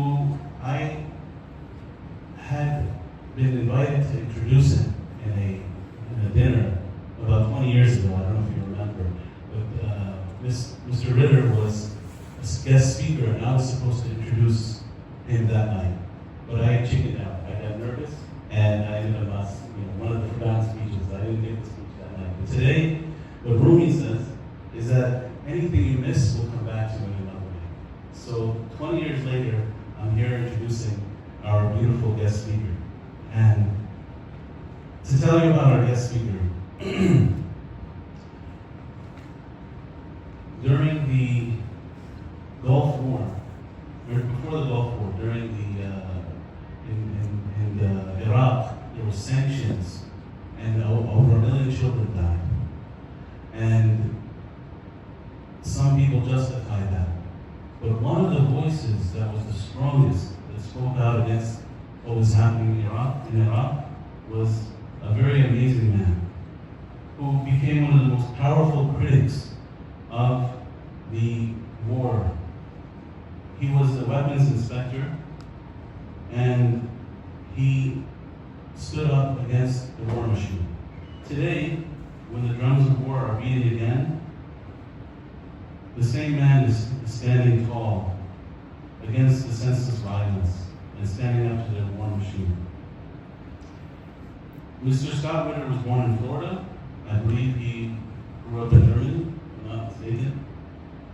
who I had been invited to introduce him in a dinner about 20 years ago. I don't know if you remember, but Mr. Ritter was a guest speaker, and I was supposed to introduce him that night. But I chickened out. I got nervous, and I ended up one of the forgotten speeches. I didn't get the speech that night. But today, what Rumi says is that anything you miss will come back to you in another way. So 20 years later, I'm here introducing our beautiful guest speaker. And to tell you about our guest speaker, during the Gulf War, or before the Gulf War, during in Iraq, there were sanctions, and over 1 million children died. And some people justify that. But one of the voices that was the strongest that spoke out against what was happening in Iraq was a very amazing man who became one of the most powerful critics of the war. He was a weapons inspector, and he stood up against the war machine. Today, when the drums of war are beating again, the same man is standing tall against the senseless violence and standing up to the war machine. Mr. Scott Ritter was born in Florida. I believe he grew up in Germany, if I'm not mistaken.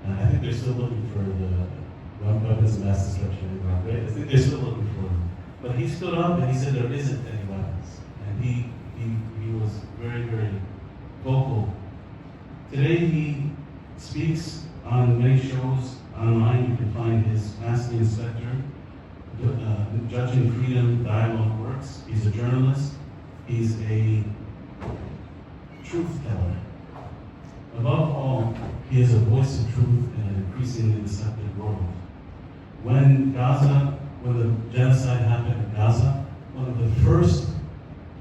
I think they're still looking for the weapons of mass destruction in Iraq, right? I think they're still looking for them. But he stood up and he said there isn't any weapons. And he was very, very vocal. Today he speaks on many shows online. You can find his Ask the Inspector, Judging Freedom Dialogue Works. He's a journalist. He's a truth teller. Above all, he is a voice of truth in an increasingly deceptive world. When the genocide happened in Gaza, one of the first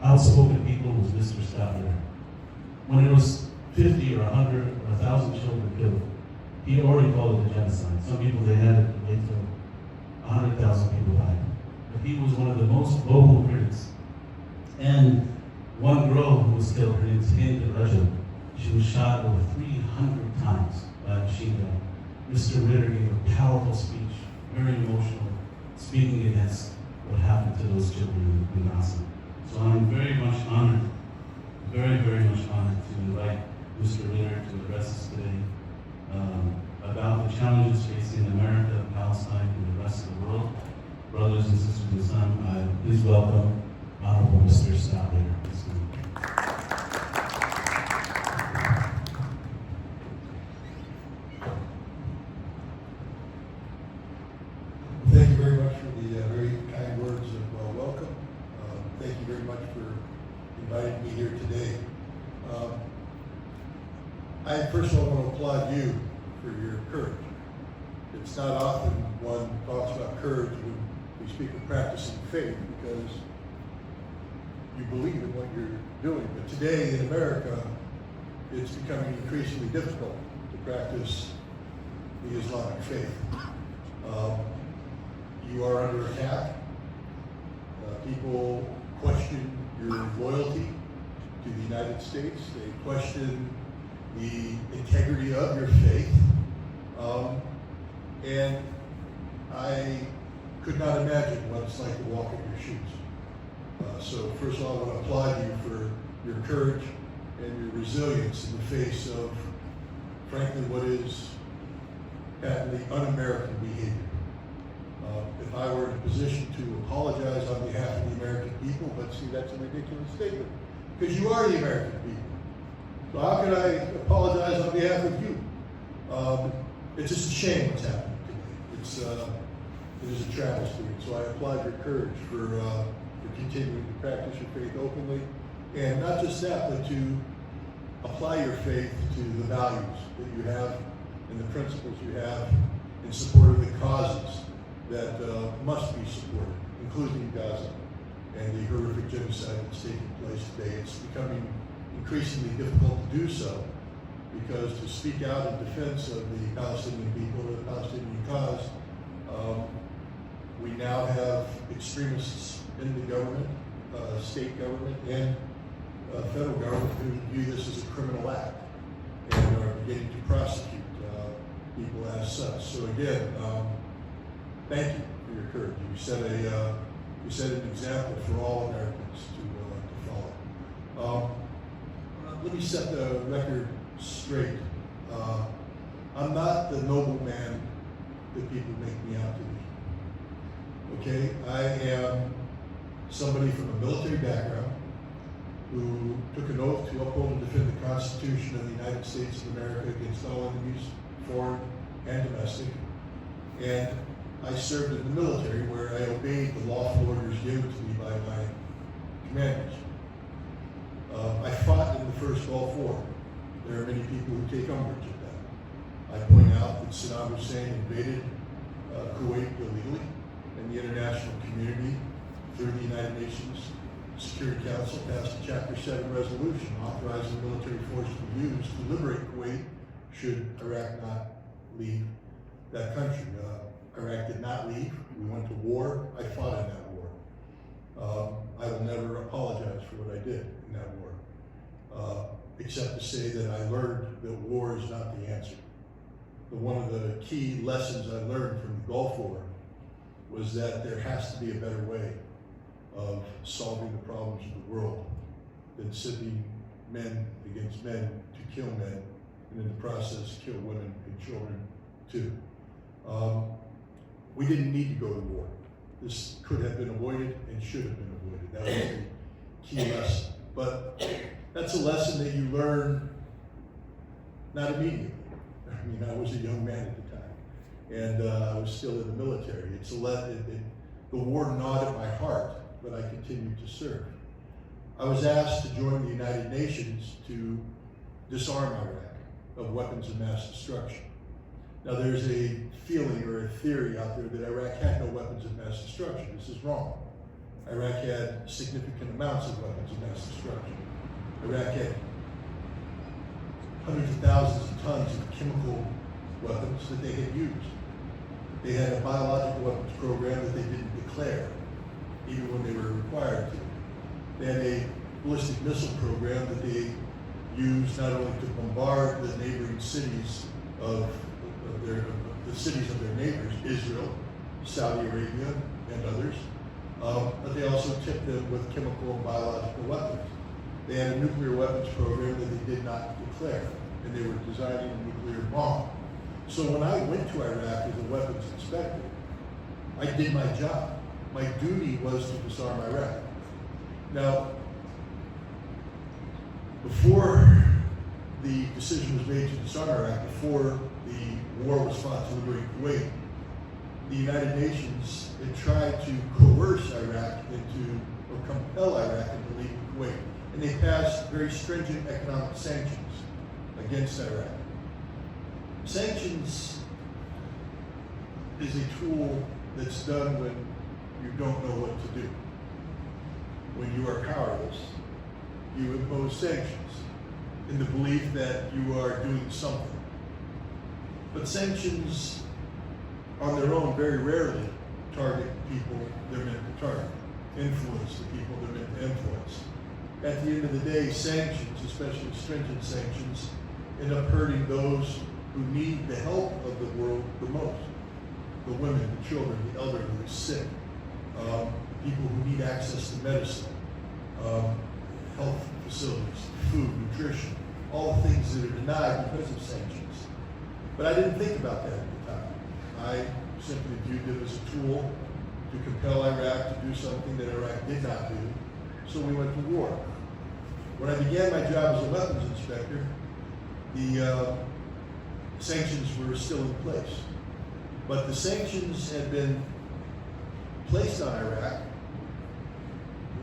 outspoken people was Mr. Scott Ritter. When it was 50 or 100 or 1,000 children killed, he already called it a genocide. Some people, they had it wait till 100,000 people died. But he was one of the most vocal critics. And one girl who was killed, her name is candid. She was shot over 300 times by a machine gun. Mr. Ritter gave a powerful speech, very emotional, speaking against what happened to those children in Gaza. So I'm very much honored, very, very much honored to invite Mr. Ritter to address us today about the challenges facing America, Palestine, and the rest of the world. Brothers and sisters in Islam, please welcome Honorable Mr. Scott Ritter. Thank you very much for the very kind words of welcome. Thank you very much for inviting me here today. I first of all want to applaud you for your courage. It's not often one talks about courage when we speak of practicing faith, because you believe in what you're doing. But today in America, it's becoming increasingly difficult to practice the Islamic faith. You are under attack. People question your loyalty to the United States. They question the integrity of your faith. And I could not imagine what it's like to walk in your shoes. So first of all, I want to applaud you for your courage and your resilience in the face of, frankly, what is patently un-American behavior. If I were in a position to apologize on behalf of the American people, but see, that's a ridiculous statement, because you are the American people. So how can I apologize on behalf of you? It's just a shame what's happening today. It is a travesty. So I applaud your courage for continuing to practice your faith openly, and not just that, but to apply your faith to the values that you have and the principles you have in support of the causes that must be supported, including Gaza and the horrific genocide that's taking place today. It's becoming increasingly difficult to do so, because to speak out in defense of the Palestinian people, the Palestinian cause, We now have extremists in the government, state government, and federal government who view this as a criminal act and are beginning to prosecute people as such. So again, thank you for your courage. You set an example for all Americans to follow. Let me set the record straight. I'm not the nobleman that people make me out to be. Okay, I am somebody from a military background who took an oath to uphold and defend the Constitution of the United States of America against all enemies, foreign and domestic. And I served in the military where I obeyed the lawful orders given to me by my commanders. I fought in the first Gulf War. There are many people who take umbrage at that. I point out that Saddam Hussein invaded Kuwait illegally, and the international community, through the United Nations Security Council, passed a Chapter 7 resolution authorizing military force to be used to liberate Kuwait should Iraq not leave that country. Iraq did not leave. We went to war. I fought in that war. I will never apologize for what I did in that war, except to say that I learned that war is not the answer. But one of the key lessons I learned from the Gulf War was that there has to be a better way of solving the problems of the world than sitting men against men to kill men, and in the process kill women and children too. We didn't need to go to war. This could have been avoided and should have been avoided. That was the key lesson. But that's a lesson that you learn not immediately. I mean, I was a young man at the time, and I was still in the military. The war gnawed at my heart, but I continued to serve. I was asked to join the United Nations to disarm Iraq of weapons of mass destruction. Now, there's a feeling or a theory out there that Iraq had no weapons of mass destruction. This is wrong. Iraq had significant amounts of weapons of mass destruction. Iraq had hundreds of thousands of tons of chemical weapons that they had used. They had a biological weapons program that they didn't declare, even when they were required to. They had a ballistic missile program that they used not only to bombard the neighboring cities of the cities of their neighbors, Israel, Saudi Arabia, and others, but they also tipped them with chemical and biological weapons. They had a nuclear weapons program that they did not declare, and they were designing a nuclear bomb. So when I went to Iraq as a weapons inspector, I did my job. My duty was to disarm Iraq. Now, before the decision was made to disarm Iraq, before the war was fought to liberate Kuwait, the United Nations had tried to coerce Iraq into, or compel Iraq into leaving Kuwait. And they passed very stringent economic sanctions against Iraq. Sanctions is a tool that's done when you don't know what to do. When you are powerless, you impose sanctions in the belief that you are doing something. But sanctions on their own very rarely target people they're meant to target, influence the people they're meant to influence. At the end of the day, sanctions, especially stringent sanctions, end up hurting those who need the help of the world the most. The women, the children, the elderly, the sick, people who need access to medicine, health facilities, food, nutrition, all the things that are denied because of sanctions. But I didn't think about that at the time. I simply viewed it as a tool to compel Iraq to do something that Iraq did not do, so we went to war. When I began my job as a weapons inspector, the sanctions were still in place. But the sanctions had been placed on Iraq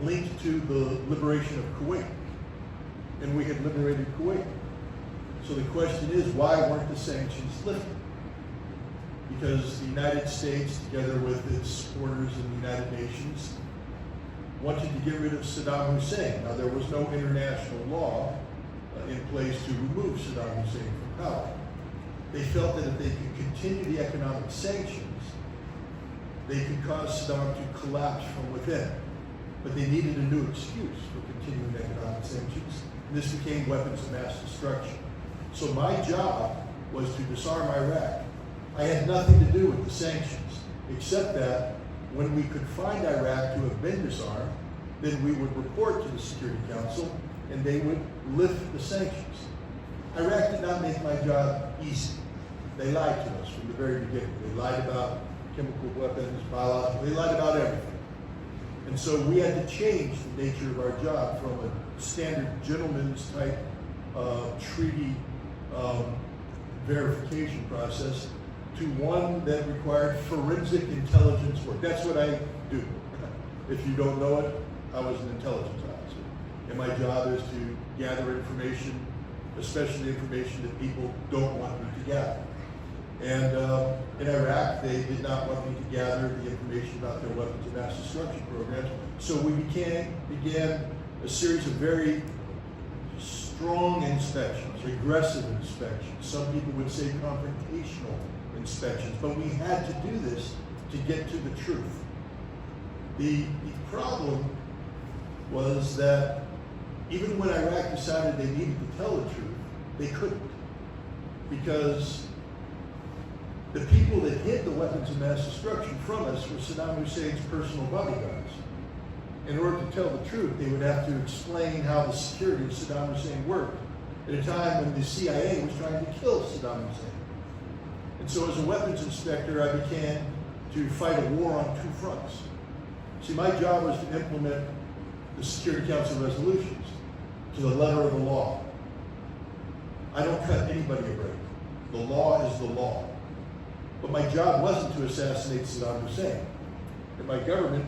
linked to the liberation of Kuwait. And we had liberated Kuwait. So the question is, why weren't the sanctions lifted? Because the United States, together with its supporters in the United Nations, wanted to get rid of Saddam Hussein. Now, there was no international law in place to remove Saddam Hussein from power. They felt that if they could continue the economic sanctions, they could cause Saddam to collapse from within. But they needed a new excuse for continuing economic sanctions, and this became weapons of mass destruction. So my job was to disarm Iraq. I had nothing to do with the sanctions, except that when we could find Iraq to have been disarmed, then we would report to the Security Council and they would lift the sanctions. Iraq did not make my job easy. They lied to us from the very beginning. They lied about chemical weapons, biological, they lied about everything. And so we had to change the nature of our job from a standard gentleman's type treaty verification process to one that required forensic intelligence work. That's what I do. If you don't know it, I was an intelligence officer. And my job is to gather information, especially information that people don't want me to gather. And in Iraq, they did not want me to gather the information about their weapons of mass destruction programs. So we began a series of very strong inspections, aggressive inspections. Some people would say confrontational inspections, but we had to do this to get to the truth. The problem was that even when Iraq decided they needed to tell the truth, they couldn't, because the people that hid the weapons of mass destruction from us were Saddam Hussein's personal bodyguards. In order to tell the truth, they would have to explain how the security of Saddam Hussein worked at a time when the CIA was trying to kill Saddam Hussein. And so as a weapons inspector, I began to fight a war on two fronts. See, my job was to implement the Security Council resolutions to the letter of the law. I don't cut anybody a break. The law is the law. But my job wasn't to assassinate Saddam Hussein. And my government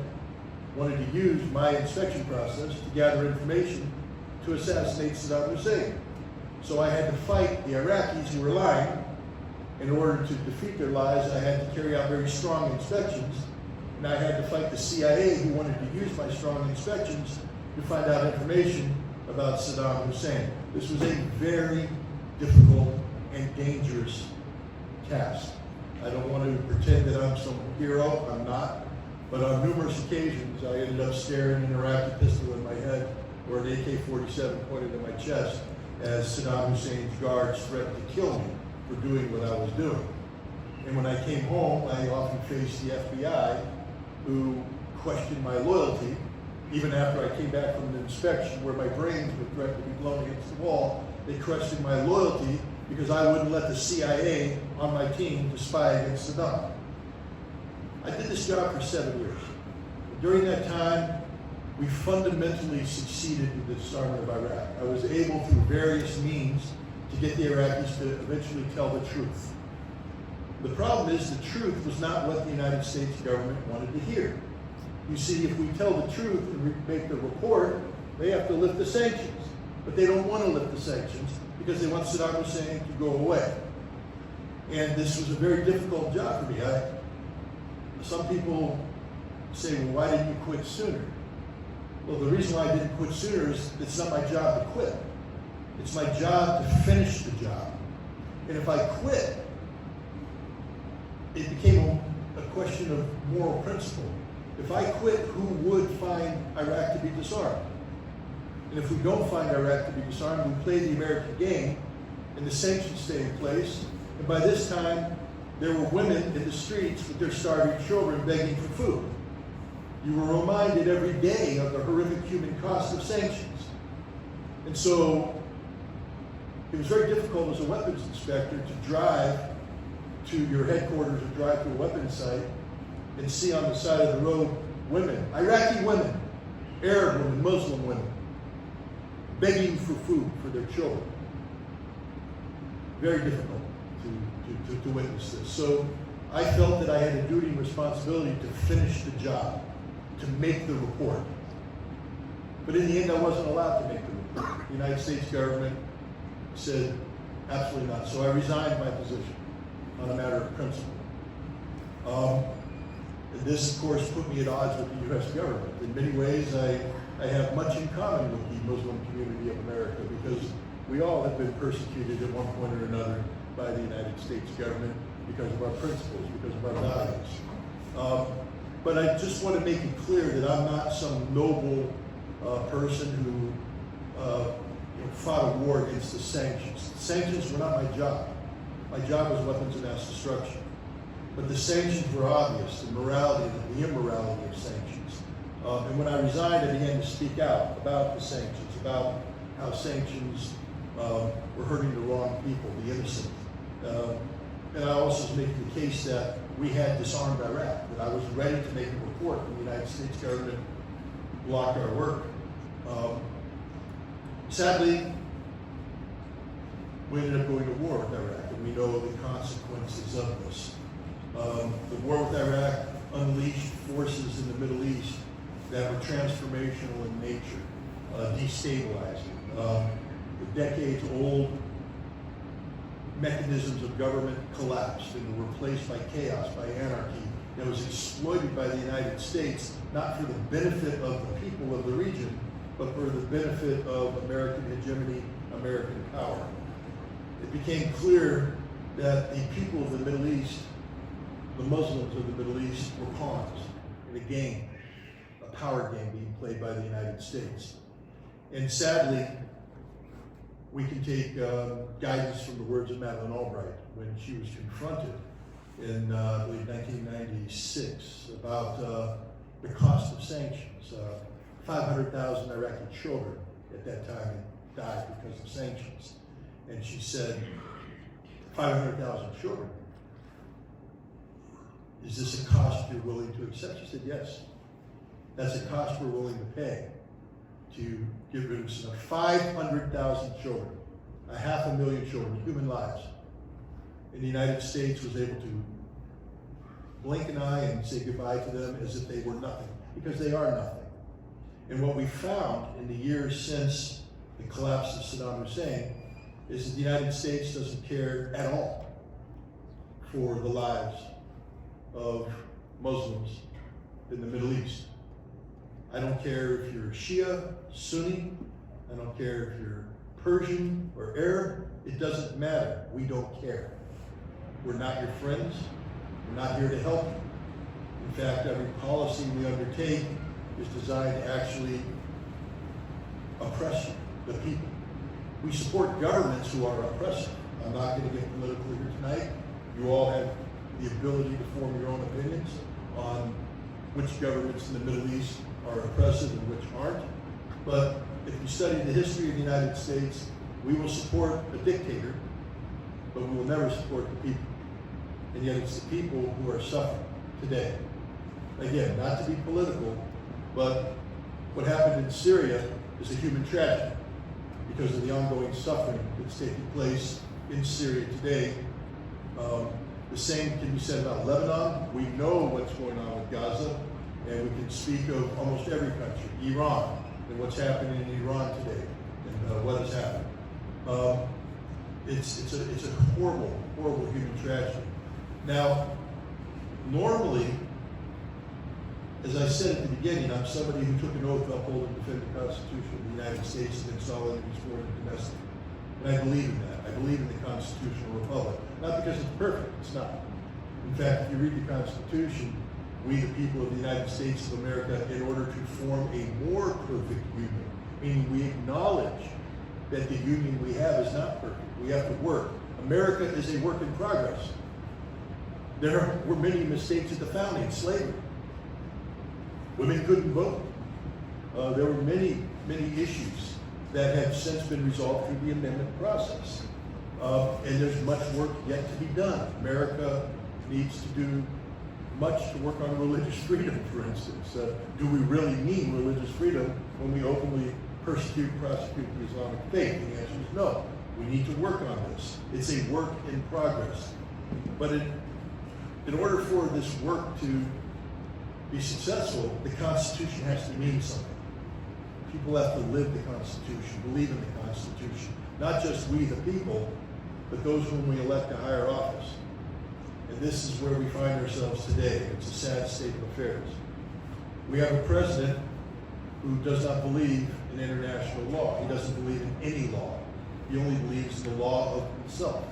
wanted to use my inspection process to gather information to assassinate Saddam Hussein. So I had to fight the Iraqis who were lying. In order to defeat their lies, I had to carry out very strong inspections. And I had to fight the CIA who wanted to use my strong inspections to find out information about Saddam Hussein. This was a very difficult and dangerous task. I don't want to pretend that I'm some hero, I'm not. But on numerous occasions, I ended up staring an Iraqi pistol in my head or an AK-47 pointed at my chest as Saddam Hussein's guards threatened to kill me for doing what I was doing. And when I came home, I often faced the FBI, who questioned my loyalty, even after I came back from an inspection where my brains were threatened to be blown against the wall. They questioned my loyalty because I wouldn't let the CIA on my team to spy against Saddam. I did this job for 7 years. During that time, we fundamentally succeeded in the disarmament of Iraq. I was able, through various means, to get the Iraqis to eventually tell the truth. The problem is the truth was not what the United States government wanted to hear. You see, if we tell the truth and we make the report, they have to lift the sanctions. But they don't want to lift the sanctions because they want Saddam Hussein to go away. And this was a very difficult job for me. Some people say, well, why didn't you quit sooner? Well, the reason why I didn't quit sooner is it's not my job to quit. It's my job to finish the job. And if I quit, it became a question of moral principle. If I quit, who would find Iraq to be disarmed? And if we don't find Iraq to be disarmed, we play the American game, and the sanctions stay in place. And by this time, there were women in the streets with their starving children begging for food. You were reminded every day of the horrific human cost of sanctions. And so it was very difficult as a weapons inspector to drive to your headquarters or drive to a weapons site and see on the side of the road women, Iraqi women, Arab women, Muslim women, begging for food for their children. Very difficult to witness this. So I felt that I had a duty and responsibility to finish the job, to make the report. But in the end, I wasn't allowed to make the report. The United States government said, absolutely not. So I resigned my position on a matter of principle. This, of course, put me at odds with the U.S. government. In many ways, I have much in common with the Muslim community of America because we all have been persecuted at one point or another by the United States government because of our principles, because of our values. But I just want to make it clear that I'm not some noble person who fought a war against the sanctions. The sanctions were not my job. My job was weapons of mass destruction. But the sanctions were obvious, the morality and the immorality of sanctions. And when I resigned, I began to speak out about the sanctions, about how sanctions were hurting the wrong people, the innocent. And I also was making the case that we had disarmed Iraq, that I was ready to make a report when the United States government blocked our work. Sadly, we ended up going to war with Iraq, and we know the consequences of this. The war with Iraq unleashed forces in the Middle East that were transformational in nature, destabilizing. The decades-old mechanisms of government collapsed and were replaced by chaos, by anarchy that was exploited by the United States, not for the benefit of the people of the region, but for the benefit of American hegemony, American power. It became clear that the people of the Middle East, the Muslims of the Middle East, were pawns in a game, a power game being played by the United States. And sadly, we can take guidance from the words of Madeleine Albright when she was confronted in, I believe, 1996 about the cost of sanctions. 500,000 Iraqi children at that time died because of sanctions. And she said, 500,000 children. Is this a cost you're willing to accept? She said, yes. That's a cost we're willing to pay to get rid of 500,000 children, 500,000 children, human lives. And the United States was able to blink an eye and say goodbye to them as if they were nothing, because they are nothing. And what we found in the years since the collapse of Saddam Hussein is that the United States doesn't care at all for the lives of Muslims in the Middle East. I don't care if you're Shia, Sunni, I don't care if you're Persian or Arab, it doesn't matter. We don't care. We're not your friends. We're not here to help you. In fact, every policy we undertake is designed to actually oppress the people. We support governments who are oppressive. I'm not going to get political here tonight. You all have the ability to form your own opinions on which governments in the Middle East are oppressive and which aren't. But if you study the history of the United States, we will support a dictator, but we will never support the people. And yet it's the people who are suffering today. Again, not to be political, but what happened in Syria is a human tragedy because of the ongoing suffering that's taking place in Syria today. The same can be said about Lebanon. We know what's going on with Gaza, and we can speak of almost every country, Iran, and what's happening in Iran today, and what has happened. It's a horrible, horrible human tragedy. Now, normally, as I said at the beginning, I'm somebody who took an oath to uphold and defend the Constitution of the United States against all enemies, foreign and domestic. And I believe in that. I believe in the constitutional republic. Not because it's perfect, it's not. In fact, if you read the Constitution, we, the people of the United States of America, in order to form a more perfect union, meaning we acknowledge that the union we have is not perfect. We have to work. America is a work in progress. There were many mistakes at the founding, slavery. Women couldn't vote. There were many, many issues that have since been resolved through the amendment process. And there's much work yet to be done. America needs to do much to work on religious freedom, for instance. Do we really mean religious freedom when we openly persecute and prosecute the Islamic faith? The answer is no. We need to work on this. It's a work in progress. But in order for this work to be successful, the Constitution has to mean something. People have to live the Constitution, believe in the Constitution. Not just we, the people, but those whom we elect to higher office. And this is where we find ourselves today. It's a sad state of affairs. We have a president who does not believe in international law. He doesn't believe in any law. He only believes in the law of himself.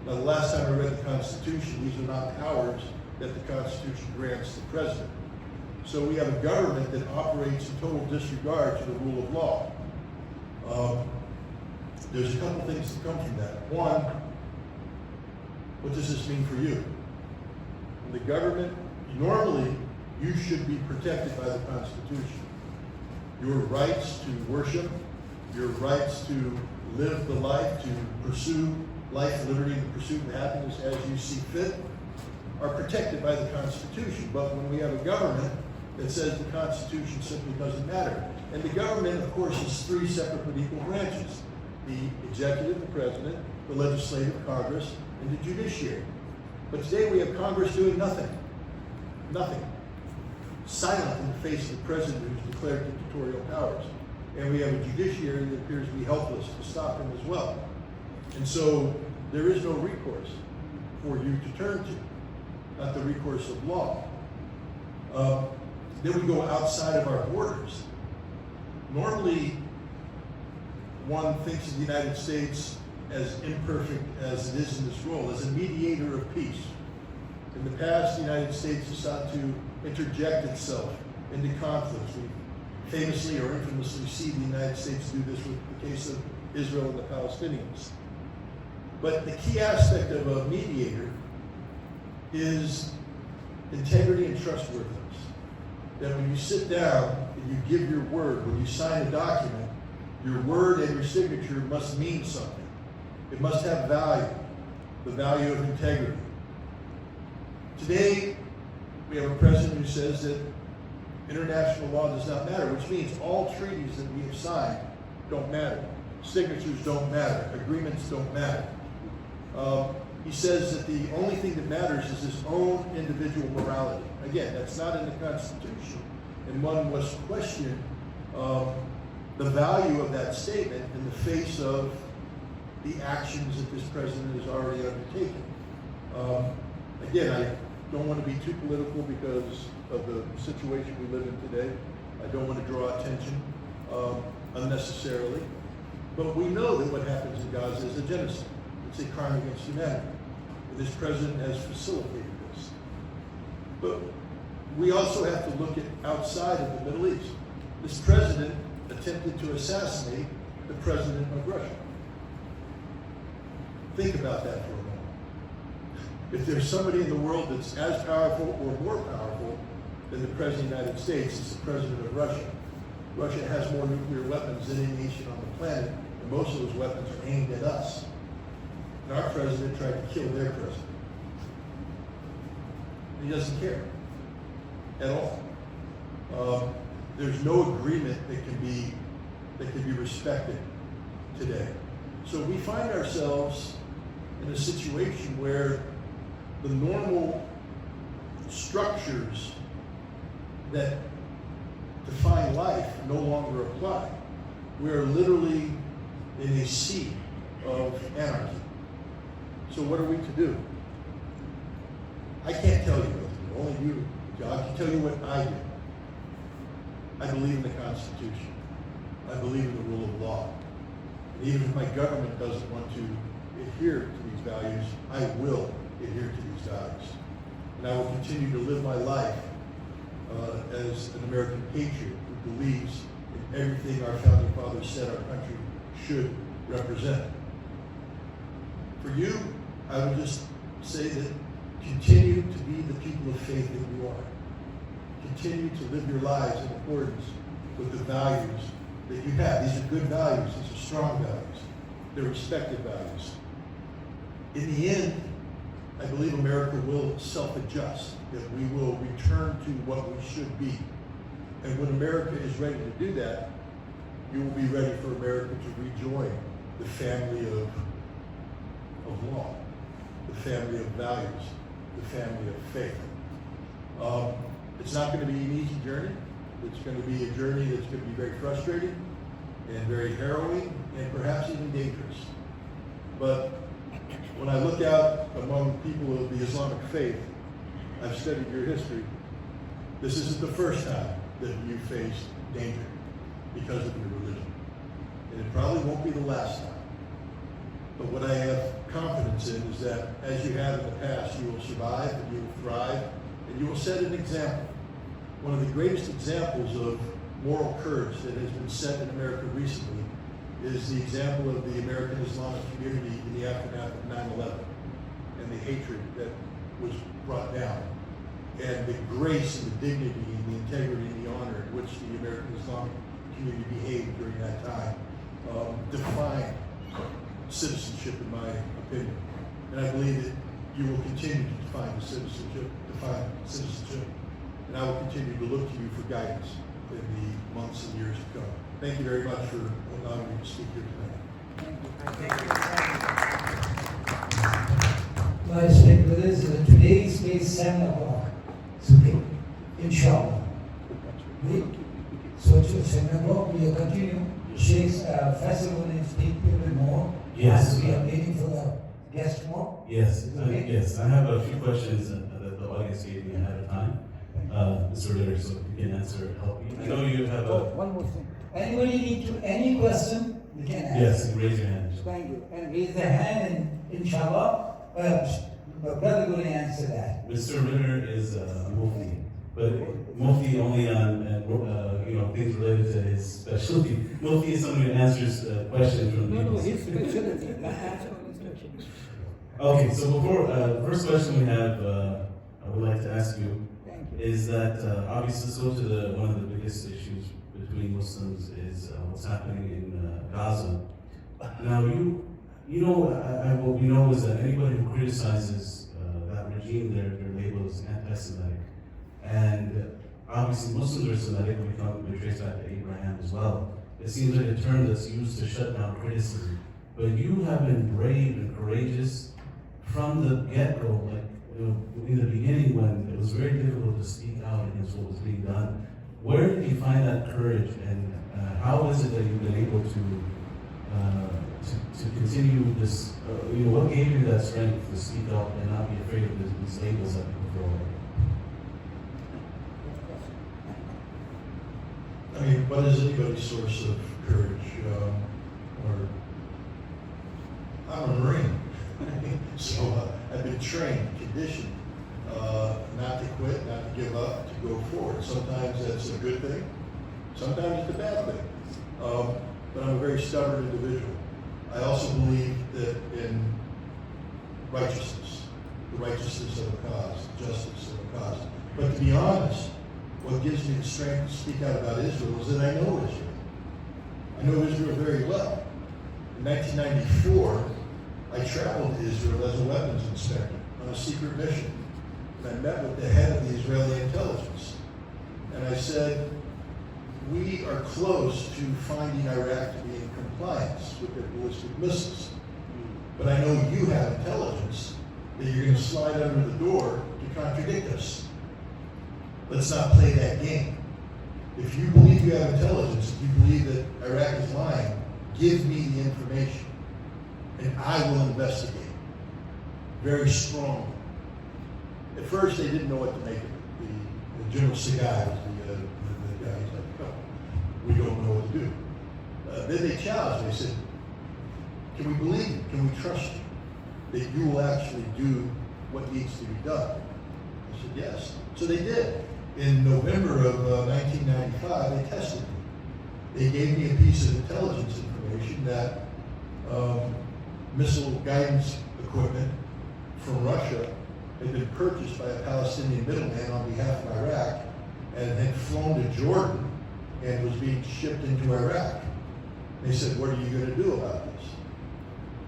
Now, the last time I read the Constitution, these are not powers that the Constitution grants the president. So we have a government that operates in total disregard to the rule of law. There's a couple things that come from that. One, what does this mean for you? In the government, normally, you should be protected by the Constitution. Your rights to worship, your rights to live the life, to pursue life, liberty, and the pursuit of happiness as you see fit, are protected by the Constitution. But when we have a government that says the Constitution simply doesn't matter, and the government, of course, is three separate but equal branches: the executive, the president, the legislative, Congress, and the judiciary. But today we have Congress doing nothing. Nothing. Silent in the face of the president who's declared dictatorial powers. And we have a judiciary that appears to be helpless to stop him as well. And so there is no recourse for you to turn to, not the recourse of law. Then we go outside of our borders. Normally, one thinks of the United States as imperfect as it is in this role, as a mediator of peace. In the past, the United States has sought to interject itself into conflicts. We famously or infamously see the United States do this with the case of Israel and the Palestinians. But the key aspect of a mediator is integrity and trustworthiness. That when you sit down and you give your word, when you sign a document, your word and your signature must mean something. It must have value, the value of integrity. Today, we have a president who says that international law does not matter, which means all treaties that we have signed don't matter. Signatures don't matter. Agreements don't matter. He says that the only thing that matters is his own individual morality. Again, that's not in the Constitution, and one must question the value of that statement in the face of the actions that this president has already undertaken. Again, I don't want to be too political because of the situation we live in today. I don't want to draw attention unnecessarily. But we know that what happens in Gaza is a genocide. It's a crime against humanity. And this president has facilitated this. But we also have to look at outside of the Middle East. This president attempted to assassinate the president of Russia. Think about that for a moment. If there's somebody in the world that's as powerful or more powerful than the President of the United States, it's the President of Russia. Russia has more nuclear weapons than any nation on the planet, and most of those weapons are aimed at us. And our president tried to kill their president. He doesn't care at all. There's no agreement that can be respected today. So we find ourselves in a situation where the normal structures that define life no longer apply. We are literally in a sea of anarchy. So what are we to do? I can't tell you what to do. Only you, God, can tell you what I do. I believe in the Constitution. I believe in the rule of law. And even if my government doesn't want to adhere to these values, I will adhere to these values. And I will continue to live my life as an American patriot who believes in everything our founding fathers said our country should represent. For you, I would just say that continue to be the people of faith that you are. Continue to live your lives in accordance with the values that you have. These are good values. These are strong values. They're respected values. In the end, I believe America will self-adjust, that we will return to what we should be. And when America is ready to do that, you will be ready for America to rejoin the family of law, the family of values, the family of faith. It's not going to be an easy journey. It's going to be a journey that's going to be very frustrating and very harrowing and perhaps even dangerous. But when I look out among people of the Islamic faith, I've studied your history, this isn't the first time that you faced danger because of your religion. And it probably won't be the last time. But what I have confidence in is that, as you have in the past, you will survive and you will thrive and you will set an example. One of the greatest examples of moral courage that has been set in America recently is the example of the American Islamic community in the aftermath of 9/11 and the hatred that was brought down, and the grace and the dignity and the integrity and the honor in which the American Islamic community behaved during that time defined citizenship, in my opinion. And I believe that you will continue to define citizenship, and I will continue to look to you for guidance in the months and years to come. Thank you very much for allowing me to speak here tonight. My speaker is today is 7 o'clock. Today, inshallah. So to 7 o'clock we will continue. Sheikh's festival and speak a little bit more. Yes. And we are waiting for the guest more. Yes, Okay. yes. I have a few questions that the audience gave me ahead of time. Mr. Ritter, so if you can answer, help me. I know you have a. One more thing. Anybody need to any question? You can ask. Yes, raise your hand. Thank you. And raise the hand and inshallah, brother will answer that. Mr. Ritter is a Mufti, but Mufti only on things related to his specialty. Mufti is someone who answers questions from people. his specialty. Answer all his questions. Okay, so before first question we have, I would like to ask you Thank you. is that obviously let's go to one of the biggest issues between Muslims is what's happening in Gaza. Now what we know is that anybody who criticizes that regime, they're labeled as anti-Semitic. And obviously Muslims are Semitic, we trace back to Abraham as well. It seems like a term that's used to shut down criticism. But you have been brave and courageous from the get-go, in the beginning when it was very difficult to speak out against what was being done. Where did you find that courage, and how is it that you've been able to continue this? What gave you that strength to speak up and not be afraid of these labels that people throw away? I mean, what is anybody's source of courage? I'm a Marine, so I've been trained, conditioned, not to quit, not to give up, to go forward. Sometimes that's a good thing, sometimes it's a bad thing. But I'm a very stubborn individual. I also believe that in righteousness, the righteousness of a cause, justice of a cause. But to be honest, what gives me the strength to speak out about Israel is that I know Israel. I know Israel very well. In 1994, I traveled to Israel as a weapons inspector on a secret mission. And I met with the head of the Israeli intelligence. And I said, we are close to finding Iraq to be in compliance with their ballistic missiles. But I know you have intelligence that you're going to slide under the door to contradict us. Let's not play that game. If you believe you have intelligence, if you believe that Iraq is lying, give me the information, and I will investigate very strongly. At first, they didn't know what to make of it. The General Sagai was the guy. He's like, no, we don't know what to do. Then they challenged me. They said, can we believe you? Can we trust you? That you will actually do what needs to be done? I said, yes. So they did. In November of 1995, they tested me. They gave me a piece of intelligence information that missile guidance equipment from Russia had been purchased by a Palestinian middleman on behalf of Iraq and had flown to Jordan and was being shipped into Iraq. They said, what are you going to do about this?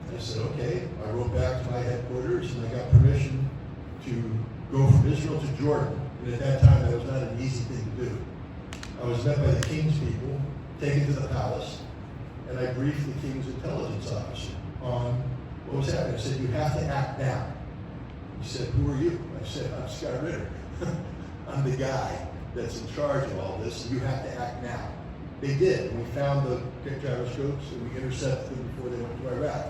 And I said, okay. I wrote back to my headquarters and I got permission to go from Israel to Jordan. And at that time, that was not an easy thing to do. I was met by the king's people, taken to the palace, and I briefed the king's intelligence officer on what was happening. I said, you have to act now. He said, who are you? I said, I'm Scott Ritter. I'm the guy that's in charge of all this, and you have to act now. They did. We found the gyroscopes, and we intercepted them before they went to Iraq.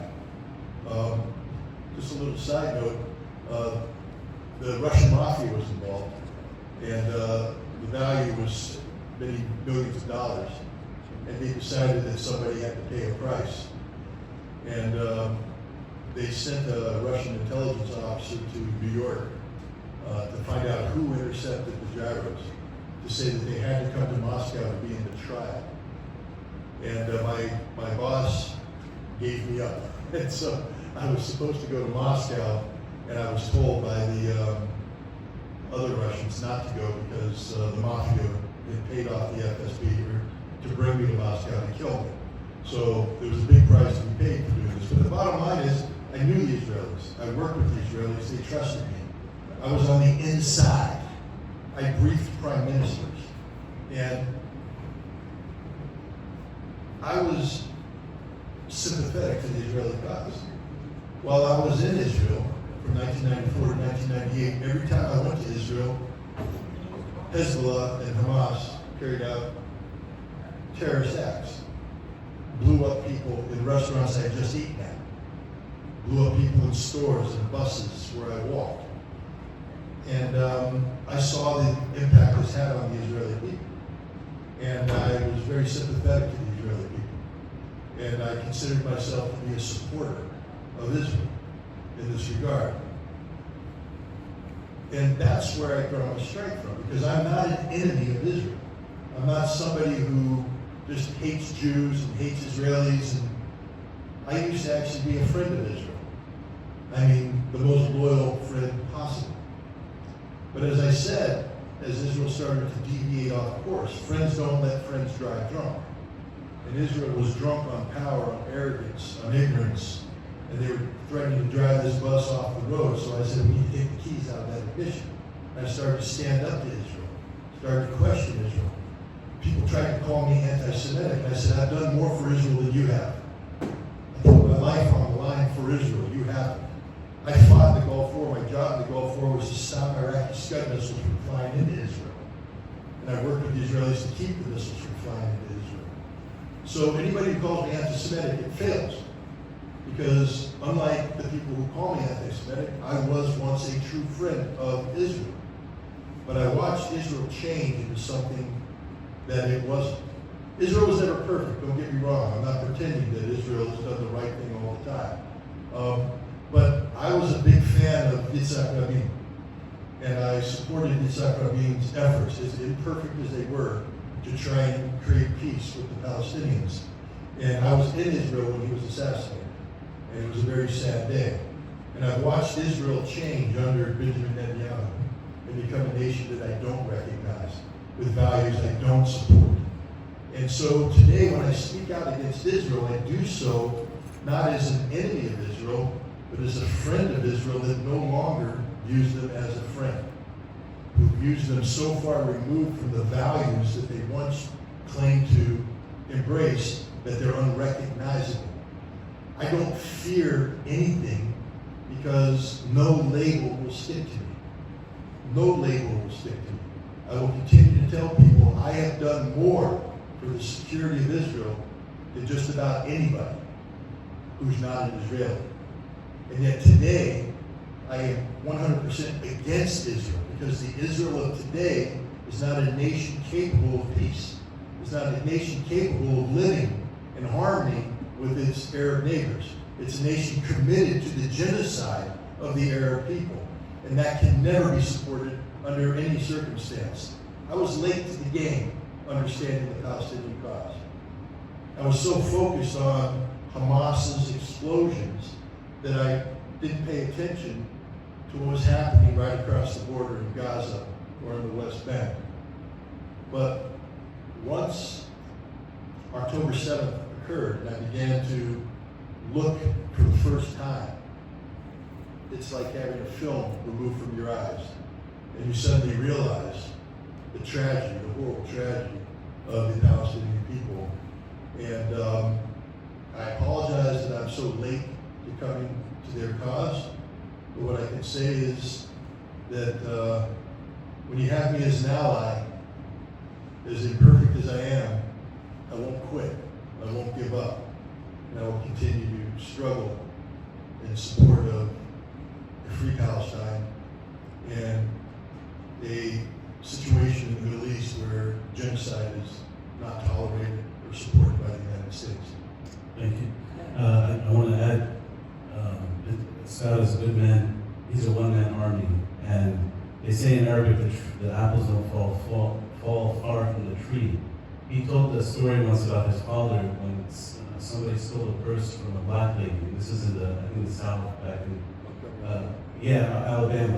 Just a little side note, the Russian mafia was involved, and the value was many millions of dollars, and they decided that somebody had to pay a price. And they sent a Russian intelligence officer to New York to find out who intercepted the gyros, to say that they had to come to Moscow to be in the trial. And my boss gave me up. And so I was supposed to go to Moscow, and I was told by the other Russians not to go because the mafia had paid off the FSB to bring me to Moscow to kill me. So there was a big price to be paid for doing this. But the bottom line is, I knew the Israelis. I worked with the Israelis. They trusted me. I was on the inside. I briefed prime ministers. And I was sympathetic to the Israeli cause. While I was in Israel from 1994 to 1998, every time I went to Israel, Hezbollah and Hamas carried out terrorist acts, blew up people in restaurants I had just eaten at, blew up people in stores and buses where I walked. And I saw the impact this had on the Israeli people. And I was very sympathetic to the Israeli people. And I considered myself to be a supporter of Israel in this regard. And that's where I draw my strength from, because I'm not an enemy of Israel. I'm not somebody who just hates Jews and hates Israelis. And I used to actually be a friend of Israel. I mean, the most loyal friend possible. But as I said, as Israel started to deviate off course, friends don't let friends drive drunk. And Israel was drunk on power, on arrogance, on ignorance, and they were threatening to drive this bus off the road. So I said, we need to take the keys out of that ignition. And I started to stand up to Israel, started to question Israel. People tried to call me anti-Semitic. I said, I've done more for Israel than you have. I put my life on the line for Israel. You haven't. I fought in the Gulf War. My job in the Gulf War was to stop Iraqi Scud missiles from flying into Israel. And I worked with the Israelis to keep the missiles from flying into Israel. So anybody who calls me anti-Semitic, it fails. Because unlike the people who call me anti-Semitic, I was once a true friend of Israel. But I watched Israel change into something that it wasn't. Israel was never perfect, don't get me wrong. I'm not pretending that Israel has done the right thing all the time. But I was a big fan of Yitzhak Rabin. And I supported Yitzhak Rabin's efforts, as imperfect as they were, to try and create peace with the Palestinians. And I was in Israel when he was assassinated. And it was a very sad day. And I've watched Israel change under Benjamin Netanyahu and become a nation that I don't recognize, with values I don't support. And so today when I speak out against Israel, I do so not as an enemy of Israel, but as a friend of Israel that no longer views them as a friend, who views them so far removed from the values that they once claimed to embrace that they're unrecognizable. I don't fear anything because no label will stick to me. No label will stick to me. I will continue to tell people I have done more for the security of Israel than just about anybody who's not an Israeli. And yet today, I am 100% against Israel, because the Israel of today is not a nation capable of peace. It's not a nation capable of living in harmony with its Arab neighbors. It's a nation committed to the genocide of the Arab people. And that can never be supported under any circumstance. I was late to the game understanding the Palestinian cause. I was so focused on Hamas's explosions that I didn't pay attention to what was happening right across the border in Gaza or in the West Bank. But once October 7th occurred and I began to look for the first time, it's like having a film removed from your eyes, and you suddenly realize the tragedy, the horrible tragedy of the Palestinian people. And I apologize that I'm so late to coming to their cause, but what I can say is that when you have me as an ally, as imperfect as I am, I won't quit, I won't give up, and I will continue to struggle in support of a free Palestine and a situation in the Middle East where genocide is not tolerated or supported by the United States. Thank you. I want to add, Scott is a good man. He's a one-man army, and they say in Arabic that the apples don't fall far from the tree. He told a story once about his father when somebody stole a purse from a black lady. This is in the South back in Alabama.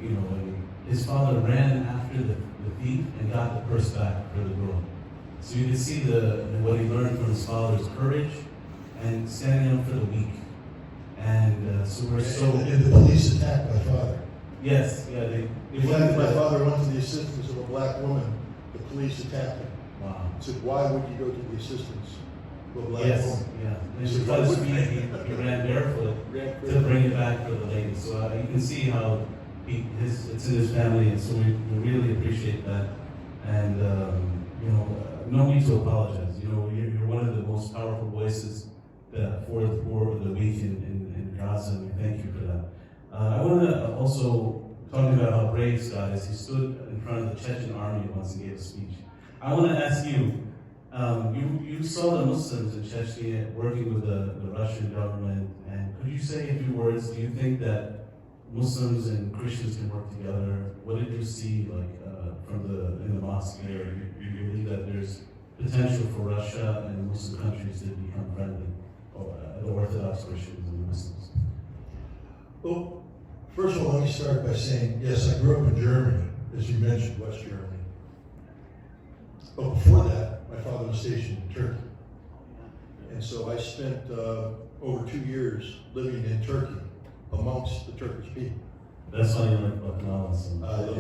And his father ran after the thief and got the purse back for the girl. So you can see what he learned from his father's courage and standing up for the weak. And so we're so. And the police attacked my father. Yes, yeah. In fact, my father went to the assistance of a black woman. The police attacked him. Wow. Said, why would you go to the assistance of a black Yes, woman? yeah. And So because why he ran barefoot to bring it back for the lady. So you can see how it's in his family, and so we really appreciate that. And no need to apologize. You're one of the most powerful voices for the poor, the weak in Gaza, and we thank you for that. I want to also talk about how brave Scott is. He stood in front of the Chechen army once and gave a speech. I want to ask you, you saw the Muslims in Chechnya working with the Russian government, and could you say a few words? Do you think that Muslims and Christians can work together? What did you see in the mosque there? You believe that there's potential for Russia and Muslim countries to become friendly, the Orthodox Christians and Muslims? Well, first of all, let me start by saying, yes, I grew up in Germany, as you mentioned, West Germany. But before that, my father was stationed in Turkey. And so I spent over 2 years living in Turkey amongst the Turkish people. That's why you like baklava. I love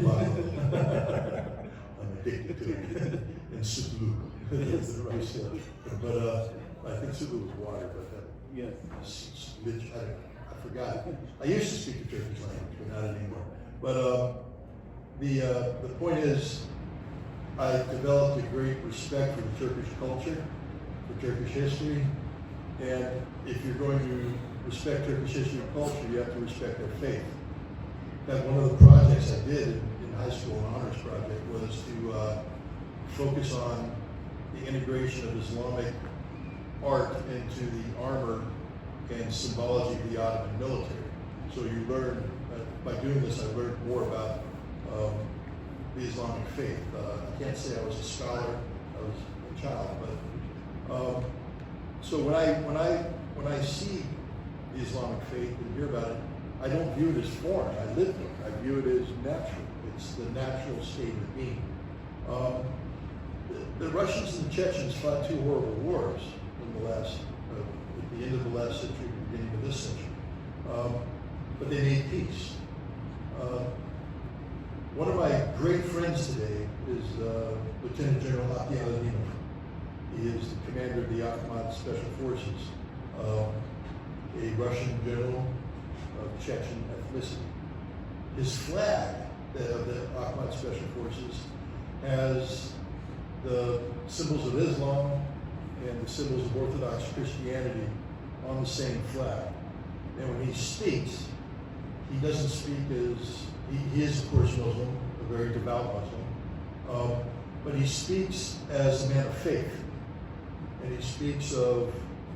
baklava. I'm addicted to it. And sütlü. That's the rice stuff. But I think sütlü was water, but Yes. I forgot. I used to speak the Turkish language, but not anymore. But the point is, I developed a great respect for the Turkish culture, for Turkish history, and if you're going to respect Turkish history and culture, you have to respect their faith. In fact, one of the projects I did in high school, an honors project, was to focus on the integration of Islamic art into the armor and symbology of the Ottoman military. So you learn, by doing this, I learned more about the Islamic faith. I can't say I was a scholar, I was a child, but so when I see the Islamic faith and hear about it, I don't view it as foreign. I live it. I view it as natural. It's the natural state of being. The Russians and the Chechens fought 2 horrible wars in the last, at the end of the last century, beginning of this century. But they made peace. One of my great friends today is Lieutenant General Abdialadinov. He is the commander of the Akhmat Special Forces, a Russian general of Chechen ethnicity. His flag of the Akhmat Special Forces has the symbols of Islam and the symbols of Orthodox Christianity on the same flag. And when he speaks, he doesn't speak as, he is of course Muslim, a very devout Muslim, but he speaks as a man of faith. And he speaks of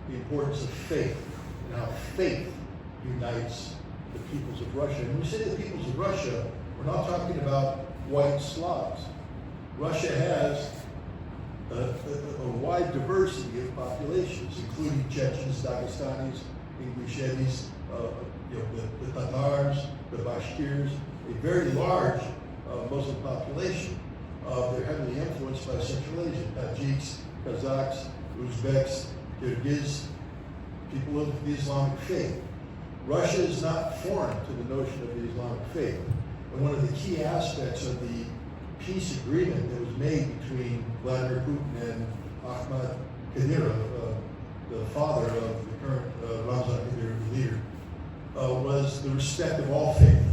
the importance of faith and how faith unites the peoples of Russia. And when we say the peoples of Russia, we're not talking about white Slavs. Russia has a wide diversity of populations, including Chechens, Dagestanis, Ingushetis, the Tatars, the Bashkirs, a very large Muslim population. They're heavily influenced by Central Asia, Tajiks, Kazakhs, Uzbeks, Kyrgyz, people of the Islamic faith. Russia is not foreign to the notion of the Islamic faith. And one of the key aspects of the peace agreement that was made between Vladimir Putin and Ahmad Kadyrov, the father of the current Ramzan Kadyrov leader, was the respect of all faith.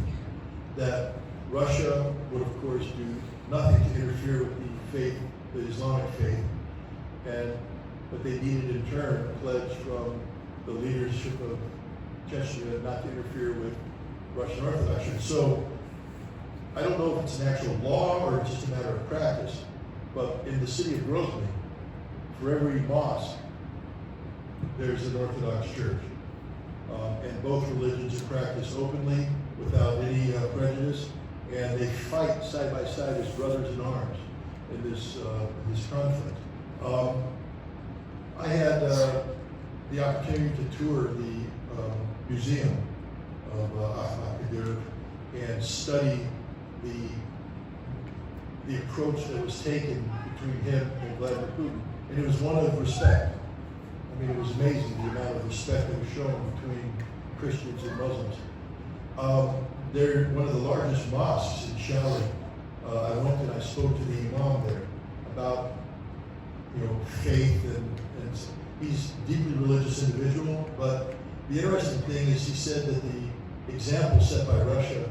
That Russia would, of course, do nothing to interfere with the faith, the Islamic faith, but they needed in turn a pledge from the leadership of Chechnya not to interfere with Russian Orthodoxy. So I don't know if it's an actual law or it's just a matter of practice, but in the city of Grozny, for every mosque, there's an Orthodox church. And both religions are practiced openly, without any prejudice, and they fight side by side as brothers in arms in this conflict. I had the opportunity to tour the museum of Ahmad Kadir and study the approach that was taken between him and Vladimir Putin, and it was one of respect. I mean, it was amazing the amount of respect that was shown between Christians and Muslims. They're one of the largest mosques in Shali. I went and I spoke to the imam there about, faith, and he's a deeply religious individual. But the interesting thing is, he said that the example set by Russia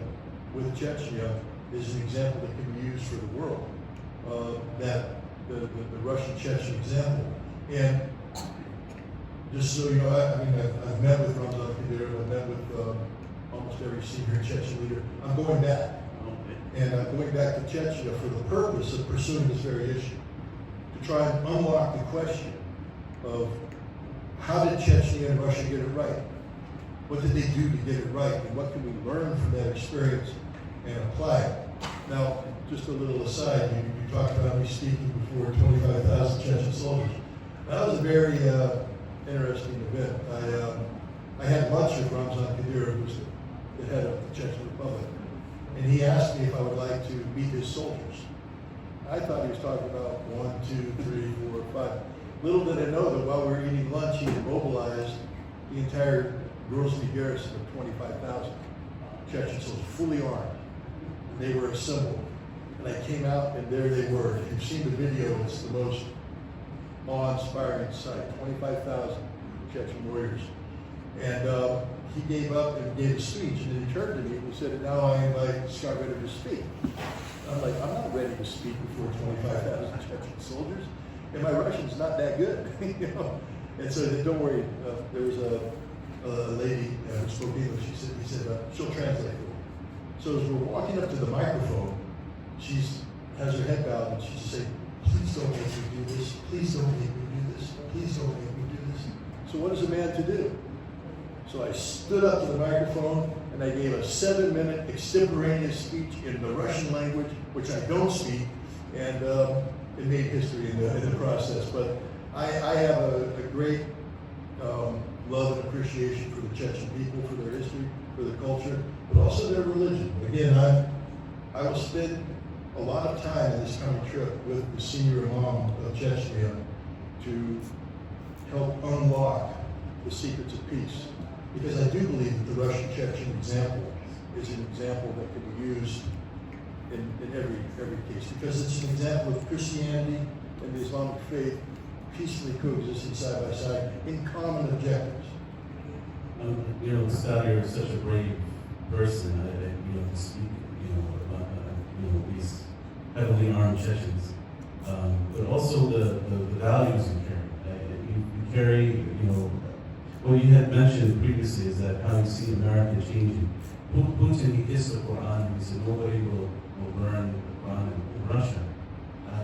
with Chechnya is an example that can be used for the world. That the Russian Chechen example. And just so you know, I've met with Ramzan Kadyrov, I've met with almost every senior Chechen leader. I'm going back. And I'm going back to Chechnya for the purpose of pursuing this very issue, to try and unlock the question of how did Chechnya and Russia get it right? What did they do to get it right? And what can we learn from that experience and apply it? Now, just a little aside, you talked about me speaking before 25,000 Chechen soldiers. That was a very interesting event. I had lunch with Ramzan Kadyrov, who's the head of the Chechen Republic, and he asked me if I would like to meet his soldiers. I thought he was talking about 1, 2, 3, 4, 5. Little did I know that while we were eating lunch, he had mobilized the entire Grozny garrison of 25,000 Chechen soldiers, fully armed. And they were assembled. And I came out, and there they were. If you've seen the video, it's the most awe-inspiring sight. 25,000 Chechen warriors. And he gave up and gave a speech, and then he turned to me and he said, "Now I invite Scott Ritter to speak." I'm like, I'm not ready to speak before 25,000 Chechen soldiers, and my Russian's not that good, And so he said, "Don't worry." There was a lady who spoke English. He said, she'll translate for me. So as we're walking up to the microphone, she has her head bowed, and she said, "Please don't make me do this. Please don't make me do this. Please don't make me do this." So what is a man to do? So I stood up to the microphone and I gave a 7-minute extemporaneous speech in the Russian language, which I don't speak, and it made history in the process. But I have a great love and appreciation for the Chechen people, for their history, for their culture, but also their religion. Again, I will spend a lot of time in this coming trip with the senior imam of Chechnya to help unlock the secrets of peace. Because I do believe that the Russian-Chechen example is an example that can be used in every case. Because it's an example of Christianity and the Islamic faith peacefully coexisting side by side in common objectives. Scott, you're such a brave person. To speak, about these heavily armed Chechens, but also the values you carry. You carry, what you had mentioned previously is that how you see America changing. Putin, he kissed the Quran. He said nobody will burn the Quran in Russia.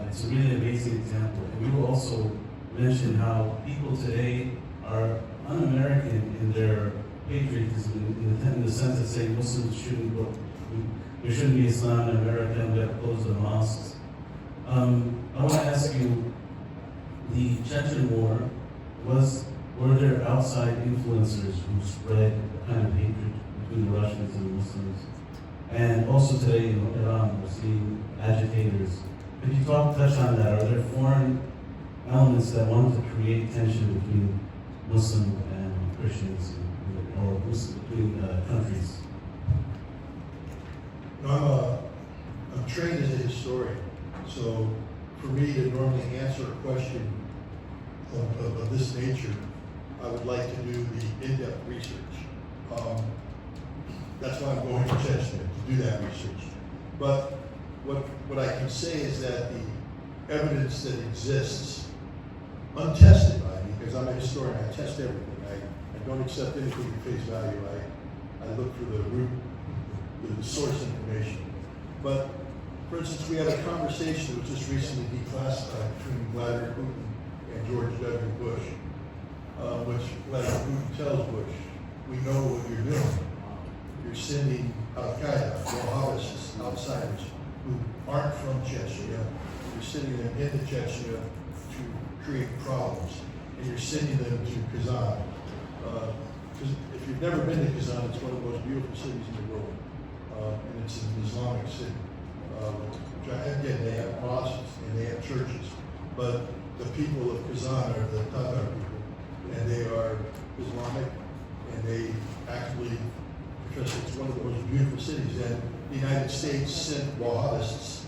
It's a really amazing example. And you also mentioned how people today are un-American in their patriotism, in the sense that say Muslims shouldn't go, there shouldn't be Islam in America, and we have to close the mosques. I want to ask you, the Chechen War, were there outside influencers who spread a kind of hatred between the Russians and the Muslims? And also today in Iran, we're seeing agitators. Could you touch on that? Are there foreign elements that want to create tension between Muslim and Christians, or between countries? I'm trained as a historian, so for me to normally answer a question of this nature, I would like to do the in-depth research. That's why I'm going to Chechnya, to do that research. But what I can say is that the evidence that exists, untested by me, because I'm a historian, I test everything. I don't accept anything at face value. I look for the root, the source information. But, for instance, we had a conversation that was just recently declassified between Vladimir Putin and George W. Bush, which Vladimir Putin tells Bush, we know what you're doing. You're sending Al-Qaeda, Wahhabists, outsiders who aren't from Chechnya. You're sending them into Chechnya to create problems. And you're sending them to Kazan. If you've never been to Kazan, it's one of the most beautiful cities in the world. And it's an Islamic city. Again, they have mosques and they have churches. But the people of Kazan are the Tatar people. And they are Islamic. And they actually, because it's one of the most beautiful cities. And the United States sent Wahhabists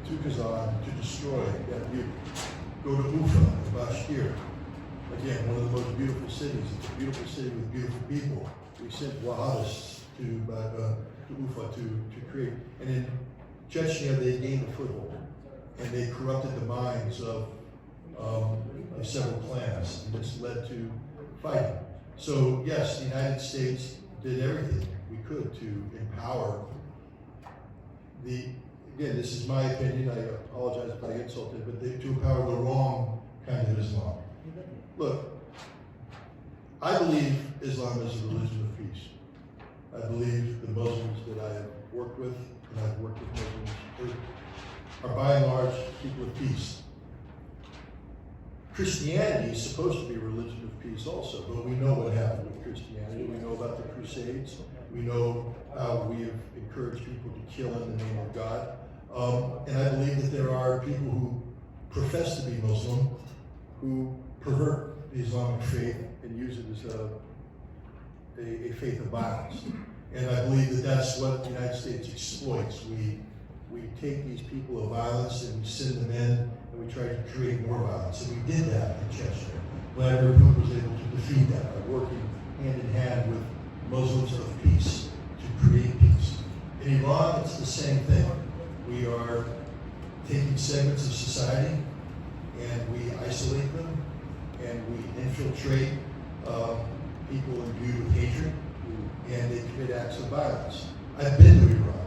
to Kazan to destroy that beauty. Go to Ufa in Bashkir. Again, one of the most beautiful cities. It's a beautiful city with beautiful people. We sent Wahhabists to Ufa to create. And in Chechnya, they gained a foothold. And they corrupted the minds of several clans. And this led to fighting. So, yes, the United States did everything we could to empower again, this is my opinion, I apologize if I insulted, but to empower the wrong kind of Islam. Look, I believe Islam is a religion of peace. I believe the Muslims that I have worked with, and I've worked with Muslims, are by and large people of peace. Christianity is supposed to be a religion of peace also, but we know what happened with Christianity. We know about the Crusades. We know how we have encouraged people to kill in the name of God. And I believe that there are people who profess to be Muslim who pervert the Islamic faith and use it as a faith of violence. And I believe that that's what the United States exploits. We take these people of violence and we send them in and we try to create more violence. And we did that in Chechnya. Vladimir Putin was able to defeat that by working hand in hand with Muslims of peace to create peace. In Iran, it's the same thing. We are taking segments of society and we isolate them and we infiltrate people imbued with hatred and they commit acts of violence. I've been to Iran.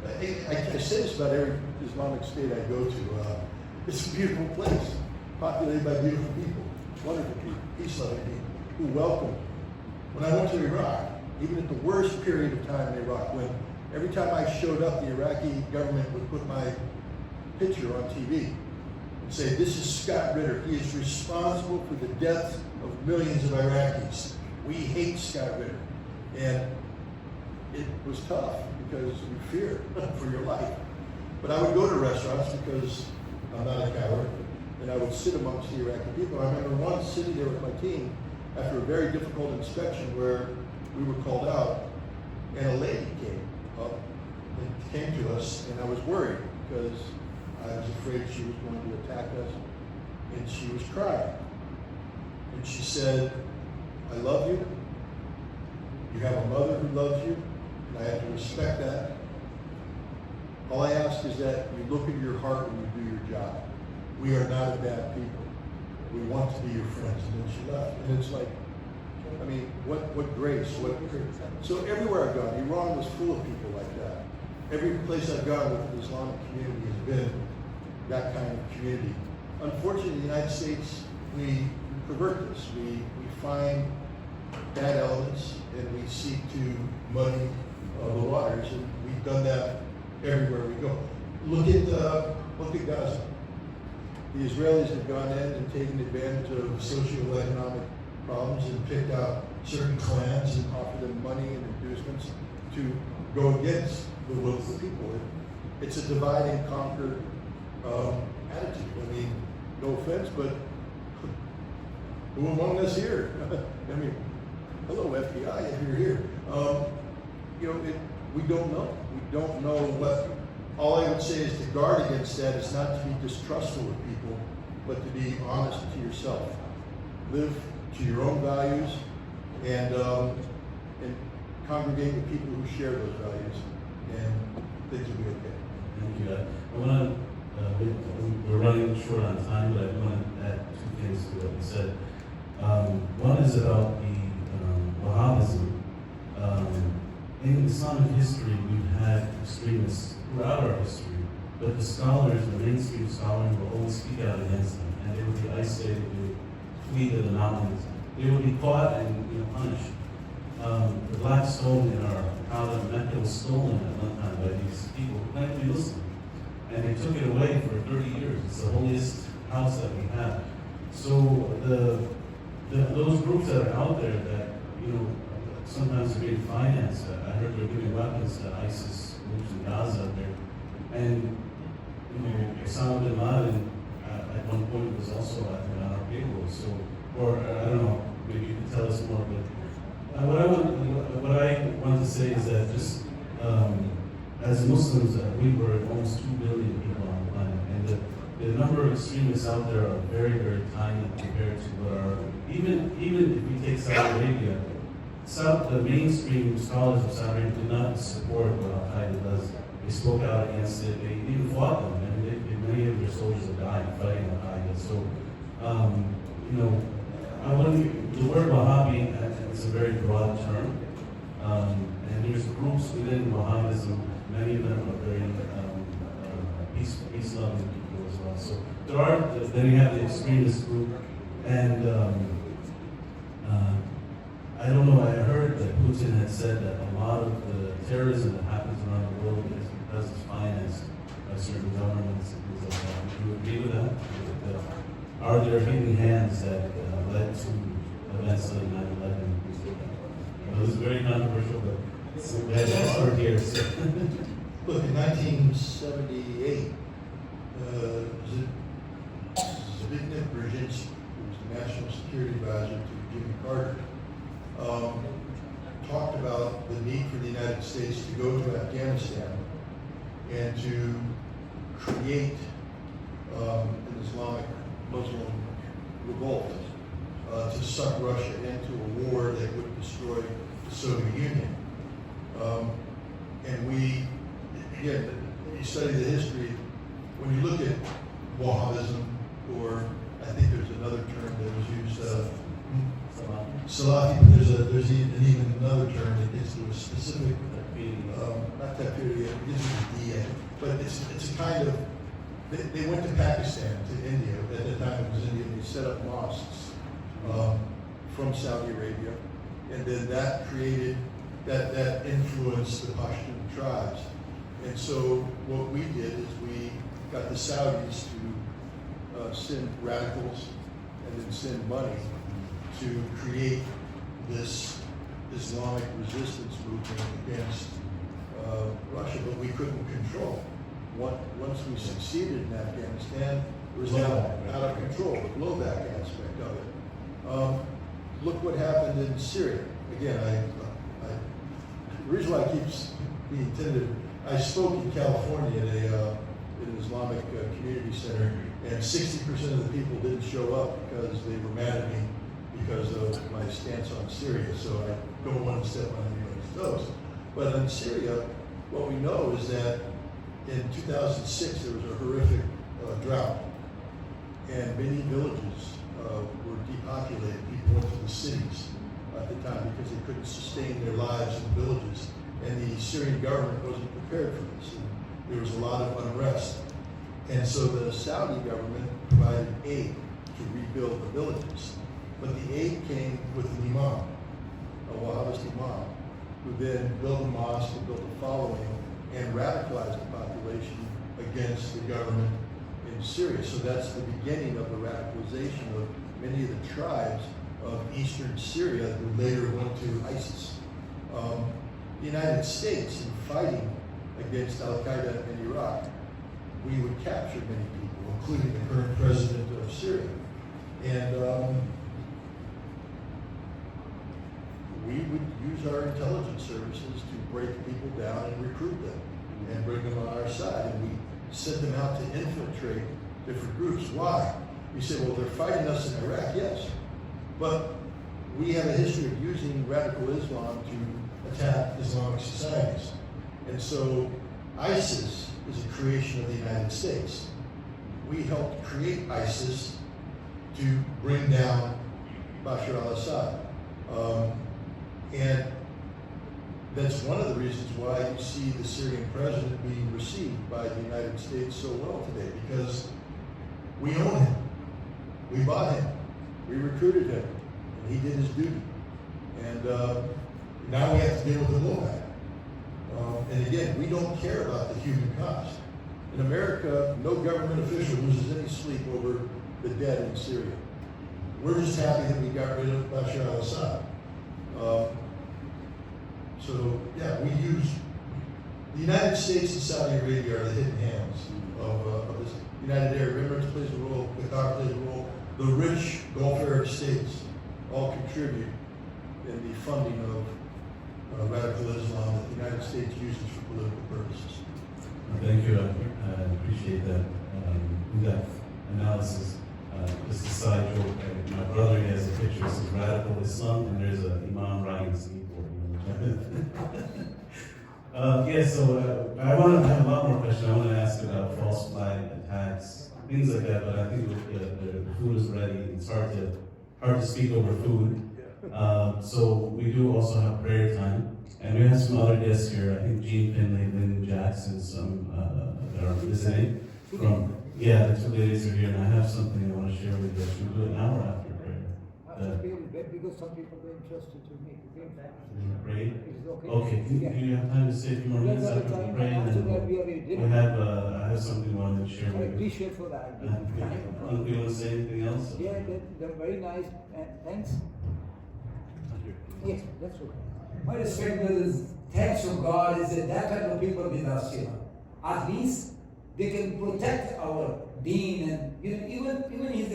I say this about every Islamic state I go to. It's a beautiful place, populated by beautiful people, wonderful people, peace-loving people, who welcome me. When I went to Iraq, even at the worst period of time in Iraq, when every time I showed up, the Iraqi government would put my picture on TV and say, "This is Scott Ritter. He is responsible for the deaths of millions of Iraqis. We hate Scott Ritter." And it was tough because you fear for your life. But I would go to restaurants because I'm not a coward, and I would sit amongst the Iraqi people. I remember once sitting there with my team after a very difficult inspection where we were called out, and a lady came up and came to us, and I was worried because I was afraid she was going to attack us, and she was crying. And she said, "I love you. You have a mother who loves you, and I have to respect that. All I ask is that you look in your heart when you do your job. We are not a bad people. We want to be your friends." And then she left. And it's like, I mean, what grace, what grace. So everywhere I've gone, Iran was full of people like that. Every place I've gone with the Islamic community has been that kind of community. Unfortunately, in the United States, we pervert this. We find bad elements and we seek to muddy the waters, and we've done that everywhere we go. Look at Gaza. The Israelis have gone in and taken advantage of socioeconomic problems and picked out certain clans and offered them money and inducements to go against the will of the people. It's a divide and conquer attitude. I mean, no offense, but who among us here? I mean, hello FBI, if you're here. We don't know. We don't know what. All I would say is to guard against that is not to be distrustful of people, but to be honest to yourself. Live to your own values and congregate with people who share those values, and things will be okay. Thank you. I want to, we're running short on time, but I want to add two things to what you said. One is about the Wahhabism. In Islamic history, we've had extremists throughout our history, but the scholars, the mainstream scholars, will always speak out against them, and they would be isolated, they would flee to the mountains. they would be caught and punished. The black stone in our town of Mecca was stolen at one time by these people who claimed to be Muslim, and they took it away for 30 years. It's the holiest house that we have. So those groups that are out there that sometimes are being financed. I heard they're giving weapons to ISIS groups in Gaza there, and Osama bin Laden at one point was also on our payroll. So, or I don't know, maybe you can tell us more. But what I want to say is that just as Muslims, we were almost 2 billion people on the planet, and the number of extremists out there are very, very tiny compared to what are even if we take Saudi Arabia. The mainstream scholars of Saudi Arabia do not support what Al Qaeda does. They spoke out against it. They even fought them, and many of their soldiers have died fighting Al Qaeda. So, the word Wahhabi is a very broad term, and there's groups within Wahhabism. Many of them are very peace-loving people as well. So there are. Then you have the extremist group, and I don't know. I heard that Putin had said that a lot of the terrorism that happens around the world is because it's financed by certain governments and things like that. Do you agree with that? Are there hidden hands that led to events like 9/11? This is very controversial, but we have an expert here. So. Look, in 1978, Zbigniew Brzezinski, who was the National Security Advisor to Jimmy Carter, talked about the need for the United States to go to Afghanistan and to create an Islamic Muslim revolt to suck Russia into a war that would destroy the Soviet Union. And again, you study the history, when you look at Wahhabism, or I think there's another term that was used, Salafi, but there's even another term that gets to a specific, not takfiri, it gives you the but it's a kind of, they went to Pakistan, to India, at the time it was India, they set up mosques from Saudi Arabia, and then that created, that influenced the Pashtun tribes. And so what we did is we got the Saudis to send radicals and then send money to create this Islamic resistance movement against Russia, but we couldn't control. Once we succeeded in Afghanistan, it was now out of control, the blowback aspect of it. Look what happened in Syria. Again, the reason why I keep being tentative, I spoke in California at an Islamic community center, and 60% of the people didn't show up because they were mad at me because of my stance on Syria. So I don't want to step on anybody's toes. But in Syria, what we know is that in 2006 there was a horrific drought, and many villages were depopulated. People went to the cities at the time because they couldn't sustain their lives in villages, and the Syrian government wasn't prepared for this. And there was a lot of unrest, and so the Saudi government provided aid to rebuild the villages. But the aid came with an imam, a Wahhabist imam, who then built a mosque and built a following and radicalized the population against the government in Syria. So that's the beginning of the radicalization of many of the tribes of eastern Syria who later went to ISIS. The United States, in fighting against Al Qaeda in Iraq, we would capture many people, including the current president of Syria. And we would use our intelligence services to break people down and recruit them and bring them on our side. And we sent them out to infiltrate different groups. Why? We said, well, they're fighting us in Iraq, yes. But we have a history of using radical Islam to attack Islamic societies. And so ISIS is a creation of the United States. We helped create ISIS to bring down Bashar al-Assad. And that's one of the reasons why you see the Syrian president being received by the United States so well today, because we own him. We bought him. We recruited him. and he did his duty. And now we have to deal with the blowback. And again, we don't care about the human cost. In America, no government official loses any sleep over the dead in Syria. We're just happy that we got rid of Bashar al-Assad. So yeah, we use, the United States and Saudi Arabia are the hidden hands of this. United Arab Emirates plays a role, Qatar plays a role. The rich Gulf Arab states all contribute in the funding of radical Islam that the United States uses for political purposes. Thank you. I appreciate that in-depth analysis. Just a side joke. My brother, he has a picture of some radical Islam, and there's an imam riding a skateboard. I have a lot more questions. I want to ask about false flag attacks, things like that. But I think the food is ready. It's hard to speak over food. So we do also have prayer time, and we have some other guests here. I think Gene Finley, Lynn Jackson, some that are visiting from. Yeah, the two ladies are here, and I have something I want to share with you. Should we do it now or after prayer? Because some people are interested to make the same time. Pray? Is it okay? Okay, do you have time to say a few more minutes after we pray? And then I have something I wanted to share I with you. appreciate for that. Do you want to say anything else? Yeah, they're very nice. Thanks. Yes, that's okay. My respect is thanks to God is that that kind of people with us here. At least they can protect our deen, and even he's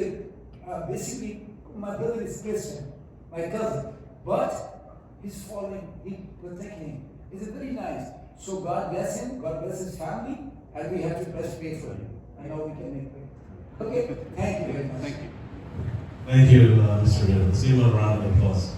basically my brother is Christian, my cousin, but he's following, he protecting him. It's very nice. So God bless him, God bless his family, and we have to press pray for him. I know we can make pray. Okay, thank you very much. Thank you, Mr. Ritter. Let's give him a round of applause.